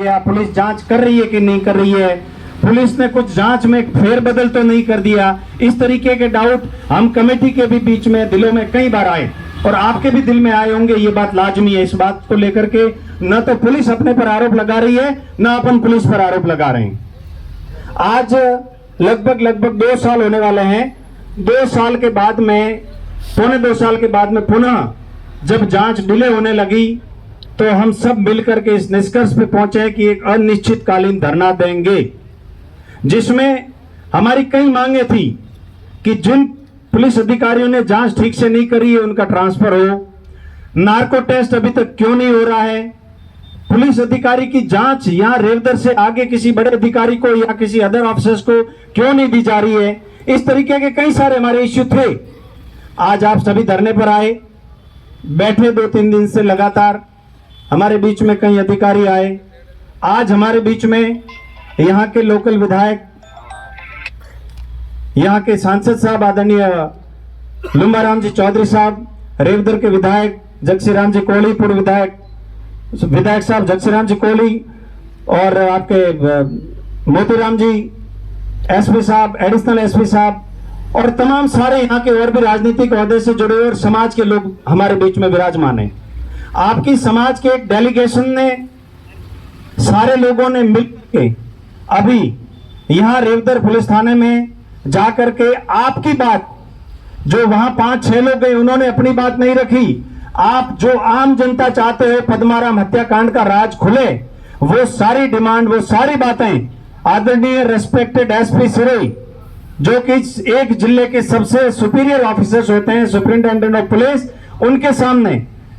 गया, पुलिस जांच कर रही है कि नहीं कर रही है, पुलिस ने कुछ जांच में फेरबदल तो नहीं कर दिया। इस तरीके के डाउट हम कमेटी के भी बीच में दिलों में कई बार आए और आपके भी दिल में आए होंगे। ये बात लाजमी है। इस बात को लेकर के न तो पुलिस अपने पर आरोप लगा रही है, न अपन पुलिस पर आरोप लगा रहे हैं। आज लगभग 2 साल होने वाले हैं। 2 साल के बाद में, पौने 2 साल के बाद में पुनः जब जांच डिले होने लगी तो हम सब मिलकर के इस निष्कर्ष पे पहुंचे कि एक अनिश्चितकालीन धरना देंगे, जिसमें हमारी कई मांगे थी कि जिन पुलिस अधिकारियों ने जांच ठीक से नहीं करी है उनका ट्रांसफर हो, नार्को टेस्ट अभी तक क्यों नहीं हो रहा है, पुलिस अधिकारी की जांच यहां रेवदर से आगे किसी बड़े अधिकारी को या किसी अदर ऑफिसर्स को क्यों नहीं दी जा रही है। इस तरीके के कई सारे हमारे इश्यू थे। आज आप सभी धरने पर आए, बैठे 2-3 दिन से लगातार। हमारे बीच में कई अधिकारी आए। आज हमारे बीच में यहाँ के लोकल विधायक, यहाँ के सांसद साहब आदरणीय लुम्बाराम जी चौधरी साहब, रेवदर के विधायक जगसीराम जी कोहली, पूर्व विधायक साहब जगसीराम जी कोहली, और आपके मोतीराम जी एसपी साहब, एडिशनल एसपी साहब, और तमाम सारे यहाँ के और भी राजनीतिक ओहदे से जुड़े और समाज के लोग हमारे बीच में विराजमान हैं। आपकी समाज के एक डेलीगेशन ने, सारे लोगों ने मिलकर अभी यहाँ रेवदर पुलिस थाने में जाकर के आपकी बात, जो वहां 5-6 लोग गए उन्होंने अपनी बात नहीं रखी। आप जो आम जनता चाहते हो पद्माराम हत्याकांड का राज खुले, वो सारी डिमांड, वो सारी बातें आदरणीय रेस्पेक्टेड एसपी सिरोही, जो कि एक जिले के सबसे सुपीरियर ऑफिसर्स होते हैं, सुपरिंटेंडेंट ऑफ पुलिस, उनके सामने,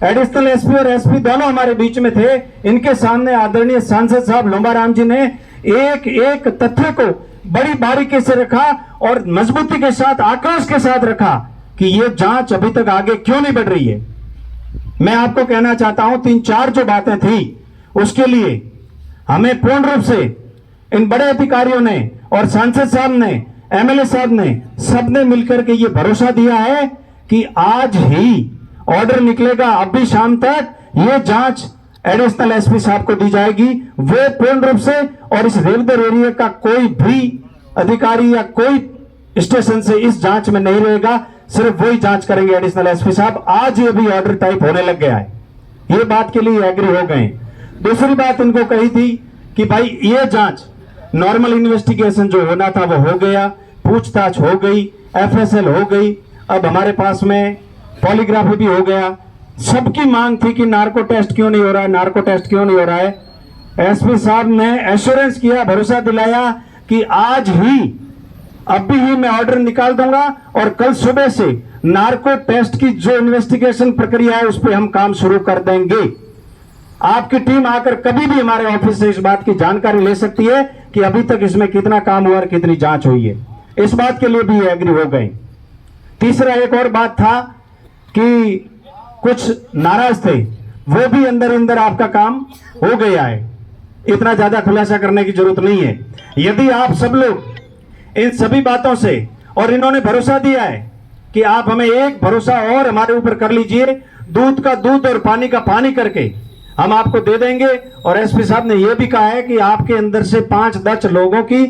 एडिशनल एसपी और एसपी दोनों हमारे बीच में थे, इनके सामने आदरणीय सांसद साहब लुम्बाराम जी ने एक एक तथ्य को बड़ी बारीकी से रखा और मजबूती के साथ, आक्रोश के साथ रखा कि ये जांच अभी तक आगे क्यों नहीं बढ़ रही है। मैं आपको कहना चाहता हूं 3-4 जो बातें थी उसके लिए हमें पूर्ण रूप से इन बड़े अधिकारियों ने और सांसद साहब ने, एमएलए साहब ने, सबने मिलकर के ये भरोसा दिया है कि आज ही ऑर्डर निकलेगा, अभी शाम तक ये जांच एडिशनल एसपी साहब को दी जाएगी। वो पूर्ण रूप से, और इस रेवदर एरिया का कोई भी अधिकारी या कोई स्टेशन से इस जांच में नहीं रहेगा, सिर्फ वही जांच करेंगे एडिशनल एसपी साहब। आज ये भी ऑर्डर टाइप होने लग गया है, ये बात के लिए एग्री हो गए। दूसरी बात इनको कही थी कि भाई ये जांच, नॉर्मल इन्वेस्टिगेशन जो होना था वो हो गया, पूछताछ हो गई, एफएसएल हो गई, अब हमारे पास में पॉलीग्राफी भी हो गया। सबकी मांग थी कि नार्को टेस्ट क्यों नहीं हो रहा है, नार्को टेस्ट क्यों नहीं हो रहा है। एसपी साहब ने एश्योरेंस किया, भरोसा दिलाया कि आज ही, अभी ही मैं ऑर्डर निकाल दूंगा और कल सुबह से नार्को टेस्ट की जो इन्वेस्टिगेशन प्रक्रिया है उस पर हम काम शुरू कर देंगे। आपकी टीम आकर कभी भी हमारे ऑफिस से इस बात की जानकारी ले सकती है कि अभी तक इसमें कितना काम हुआ और कितनी जांच हुई है। इस बात के लिए भी एग्री हो गए। तीसरा एक और बात था कि कुछ नाराज थे, वो भी अंदर अंदर आपका काम हो गया है, इतना ज्यादा खुलासा करने की जरूरत नहीं है। यदि आप सब लोग इन सभी बातों से, और इन्होंने भरोसा दिया है कि आप हमें एक भरोसा और हमारे ऊपर कर लीजिए, दूध का दूध और पानी का पानी करके हम आपको दे देंगे। और एसपी साहब ने यह भी कहा है कि आपके अंदर से 5-10 लोगों की,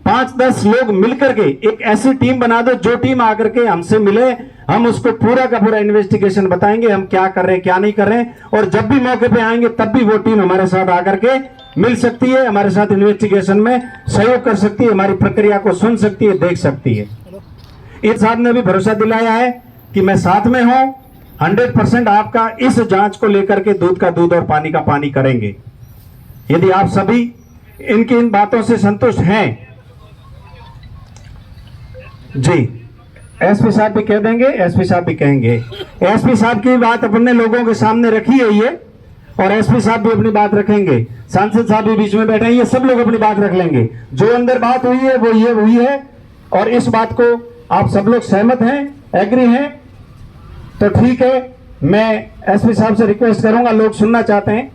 5-10 लोग मिलकर के एक ऐसी टीम बना दो, जो टीम आकर के हमसे मिले, हम उसको पूरा का पूरा इन्वेस्टिगेशन बताएंगे, हम क्या कर रहे हैं क्या नहीं कर रहे हैं, और जब भी मौके पे आएंगे तब भी वो टीम हमारे साथ आकर के मिल सकती है, हमारे साथ इन्वेस्टिगेशन में सहयोग कर सकती है, हमारी प्रक्रिया को सुन सकती है, देख सकती है। इस साहब ने भी भरोसा दिलाया है कि मैं साथ में हूं, 100% आपका इस जांच को लेकर के दूध का दूध और पानी का पानी करेंगे। यदि आप सभी इनकी इन बातों से संतुष्ट हैं, जी, एसपी साहब भी कह देंगे, एसपी साहब भी कहेंगे। एसपी साहब की बात अपने लोगों के सामने रखी है ये, और एसपी साहब भी अपनी बात रखेंगे, सांसद साहब भी बीच में बैठे हैं, ये सब लोग अपनी बात रख लेंगे। जो अंदर बात हुई है वो ये हुई है, और इस बात को आप सब लोग सहमत हैं, एग्री हैं, तो ठीक है। मैं एसपी साहब से रिक्वेस्ट करूंगा, लोग सुनना चाहते हैं,